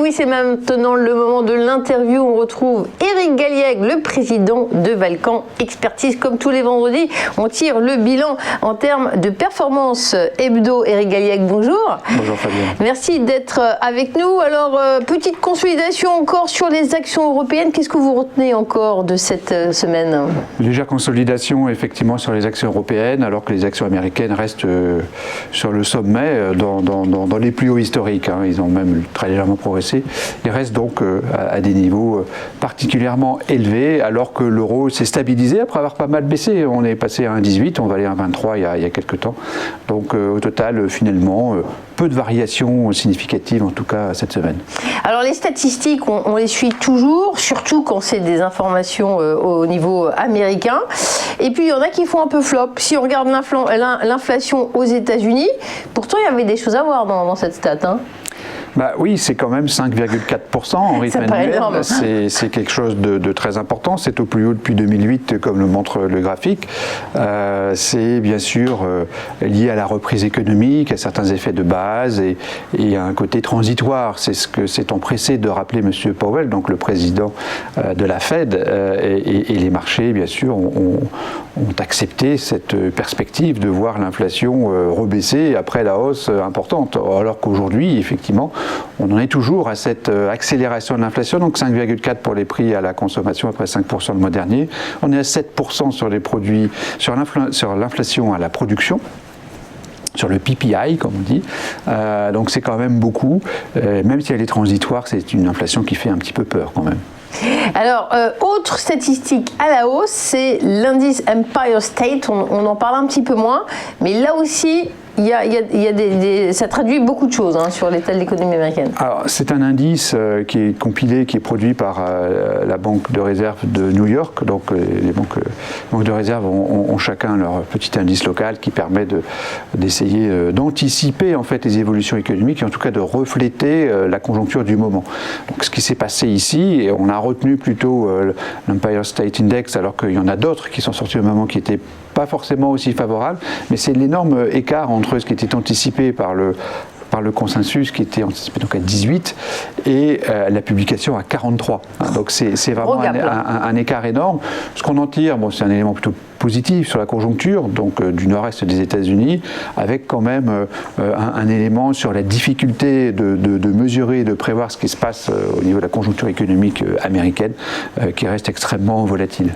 oui, c'est maintenant le moment de l'interview. On retrouve Éric Galliègue, le président de Valcan Expertise. Comme tous les vendredis, on tire le bilan en termes de performance hebdo. Éric Galliègue, bonjour. Bonjour Fabien. Merci d'être avec nous. Alors, petite consolidation encore sur les actions européennes. Qu'est-ce que vous retenez encore de cette semaine? Légère consolidation effectivement sur les actions européennes, alors que les actions américaines restent sur le sommet, dans les plus hauts historiques. Ils ont même très légèrement progressé. Ils restent donc à des niveaux particulièrement élevés, alors que l'euro s'est stabilisé après avoir pas mal baissé. On est passé à 1,18, on va aller à 1,23 il y a quelques temps. Donc au total, finalement, peu de variations significatives en tout cas cette semaine. Alors les statistiques, on les suit toujours, surtout quand c'est des informations au niveau américain. Et puis il y en a qui font un peu flop. Si on regarde l'inflation aux États-Unis, pourtant il y avait des choses à voir dans cette stat. Bah oui, c'est quand même 5,4% en rythme annuel. C'est quelque chose de très important. C'est au plus haut depuis 2008, comme le montre le graphique. C'est bien sûr lié à la reprise économique, à certains effets de base et à un côté transitoire. C'est ce que s'est empressé de rappeler M. Powell, donc le président de la Fed. Et les marchés, bien sûr, ont accepté cette perspective de voir l'inflation rebaisser après la hausse importante. Alors qu'aujourd'hui, effectivement, on en est toujours à cette accélération de l'inflation, donc 5,4 pour les prix à la consommation après 5% le mois dernier. On est à 7% sur les produits, sur l'inflation à la production, sur le PPI, comme on dit. Donc c'est quand même beaucoup. Même si elle est transitoire, c'est une inflation qui fait un petit peu peur quand même. Alors, autre statistique à la hausse, c'est l'indice Empire State. On en parle un petit peu moins, mais là aussi, ça traduit beaucoup de choses sur l'état de l'économie américaine. Alors, c'est un indice qui est compilé, qui est produit par la Banque de réserve de New York. Donc, les banques de réserve ont chacun leur petit indice local qui permet d'essayer d'anticiper en fait les évolutions économiques et en tout cas de refléter la conjoncture du moment. Donc, ce qui s'est passé ici, et on a retenu plutôt l'Empire State Index, alors qu'il y en a d'autres qui sont sortis au moment qui n'étaient pas forcément aussi favorables, mais c'est l'énorme écart entre ce qui était anticipé par le consensus qui était anticipé donc à 18 et la publication à 43. Donc c'est vraiment un écart énorme. Ce qu'on en tire, c'est un élément plutôt positif sur la conjoncture donc du nord-est des États-Unis, avec quand même un élément sur la difficulté de mesurer et de prévoir ce qui se passe au niveau de la conjoncture économique américaine qui reste extrêmement volatile.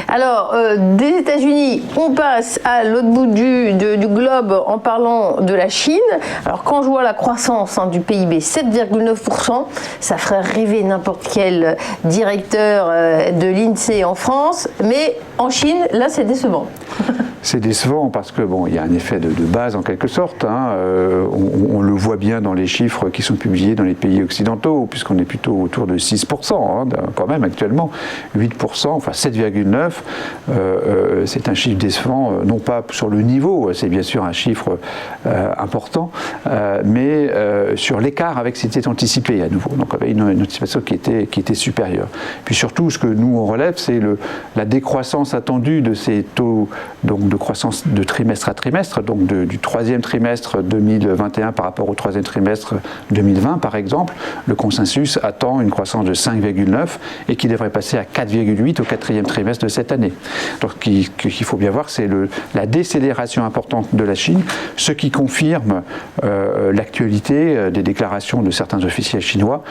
Alors, des États-Unis, on passe à l'autre bout du globe en parlant de la Chine. Alors, quand je vois la croissance du PIB, 7,9%, ça ferait rêver n'importe quel directeur de l'INSEE en France. Mais en Chine, là, c'est décevant. C'est décevant parce que il y a un effet de base en quelque sorte. On le voit bien dans les chiffres qui sont publiés dans les pays occidentaux, puisqu'on est plutôt autour de 6% quand même actuellement. 8%, enfin 7,9%, c'est un chiffre décevant, non pas sur le niveau, c'est bien sûr un chiffre important, mais sur l'écart avec ce qui était anticipé à nouveau. Donc avec une anticipation qui était supérieure. Puis surtout, ce que nous on relève, c'est la décroissance attendue de ces taux donc de croissance de trimestre à trimestre, donc du troisième trimestre 2021 par rapport au troisième trimestre 2020 par exemple. Le consensus attend une croissance de 5,9 et qui devrait passer à 4,8 au quatrième trimestre de cette année. Donc qu'il faut bien voir, c'est la décélération importante de la Chine, ce qui confirme l'actualité des déclarations de certains officiels chinois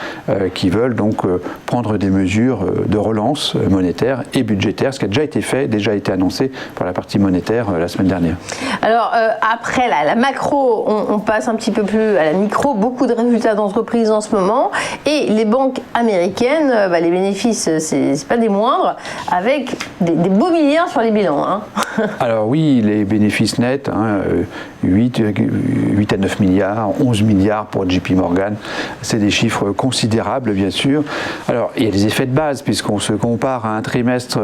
qui veulent donc prendre des mesures de relance monétaire et budgétaire, ce qui a déjà été fait, déjà été annoncé pour la partie monétaire la semaine dernière. Alors après la macro, on passe un petit peu plus à la micro, beaucoup de résultats d'entreprises en ce moment et les banques américaines, les bénéfices c'est pas des moindres, avec des beaux milliards sur les bilans. Alors oui, les bénéfices nets, 8 à 9 milliards, 11 milliards pour JP Morgan, c'est des chiffres considérables bien sûr. Alors il y a des effets de base puisqu'on se compare à un trimestre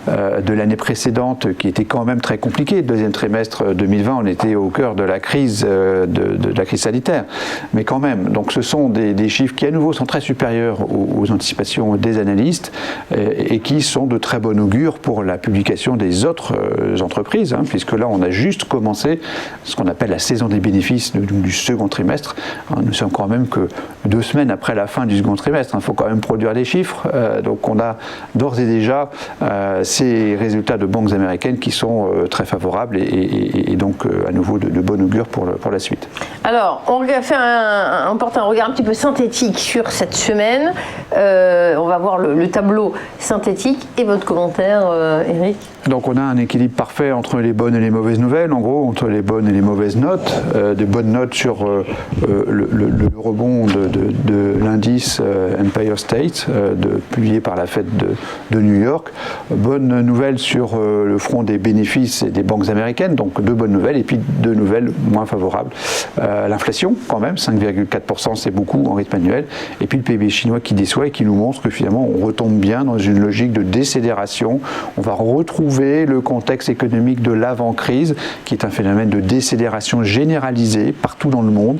de l'année précédente qui était quand même très compliqué. Le deuxième trimestre 2020, on était au cœur de la crise, de la crise sanitaire. Mais quand même, donc ce sont des chiffres qui à nouveau sont très supérieurs aux anticipations des analystes et qui sont de très bon augure pour la publication des autres entreprises, hein, puisque là, on a juste commencé ce qu'on appelle la saison des bénéfices du second trimestre. Nous sommes quand même que 2 semaines après la fin du second trimestre. Il faut quand même produire les chiffres. Donc, on a d'ores et déjà ces résultats de banques américaines qui sont très favorables et donc à nouveau de bon augure pour la suite. Alors, on porte un regard un petit peu synthétique sur cette semaine. On va voir le tableau synthétique et votre commentaire, Eric. Donc on a un équilibre parfait entre les bonnes et les mauvaises nouvelles, en gros, entre les bonnes et les mauvaises notes. Des bonnes notes sur le rebond de l'indice Empire State, publié par la Fed de New York. Bonnes nouvelles sur le front des bénéfices et des banques américaines, donc 2 bonnes nouvelles, et puis 2 nouvelles moins favorables. L'inflation, quand même, 5,4%, c'est beaucoup en rythme annuel. Et puis le PIB chinois qui déçoit et qui nous montre que finalement on retombe bien dans une logique de décélération. On va retrouver le contexte économique de l'avant-crise, qui est un phénomène de décélération généralisée partout dans le monde,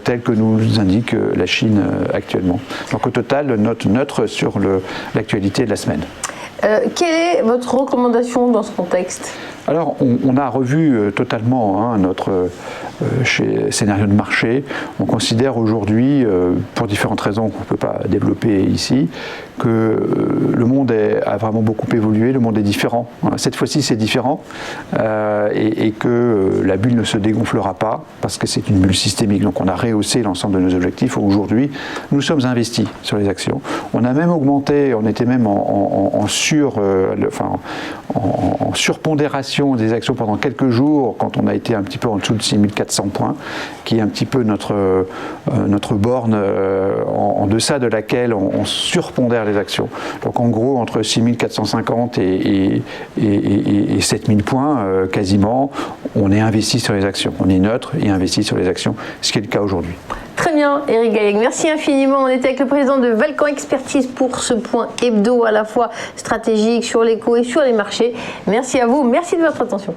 tel que nous indique la Chine actuellement. Donc au total, note neutre sur l'actualité de la semaine. Quelle est votre recommandation dans ce contexte ? Alors, on a revu totalement notre scénario de marché. On considère aujourd'hui, pour différentes raisons qu'on ne peut pas développer ici, que le monde a vraiment beaucoup évolué, le monde est différent. Cette fois-ci, c'est différent et que la bulle ne se dégonflera pas parce que c'est une bulle systémique. Donc, on a rehaussé l'ensemble de nos objectifs. Aujourd'hui, nous sommes investis sur les actions. On a même augmenté, on était même en surpondération des actions pendant quelques jours quand on a été un petit peu en dessous de 6400 points, qui est un petit peu notre borne en deçà de laquelle on surpondère les actions. Donc en gros, entre 6450 et 7000 points, quasiment, on est investi sur les actions. On est neutre et investi sur les actions, ce qui est le cas aujourd'hui. Très bien, Eric Gallec, merci infiniment. On était avec le président de Valcamp Expertise pour ce point hebdo à la fois stratégique sur l'éco et sur les marchés. Merci à vous, merci de votre attention.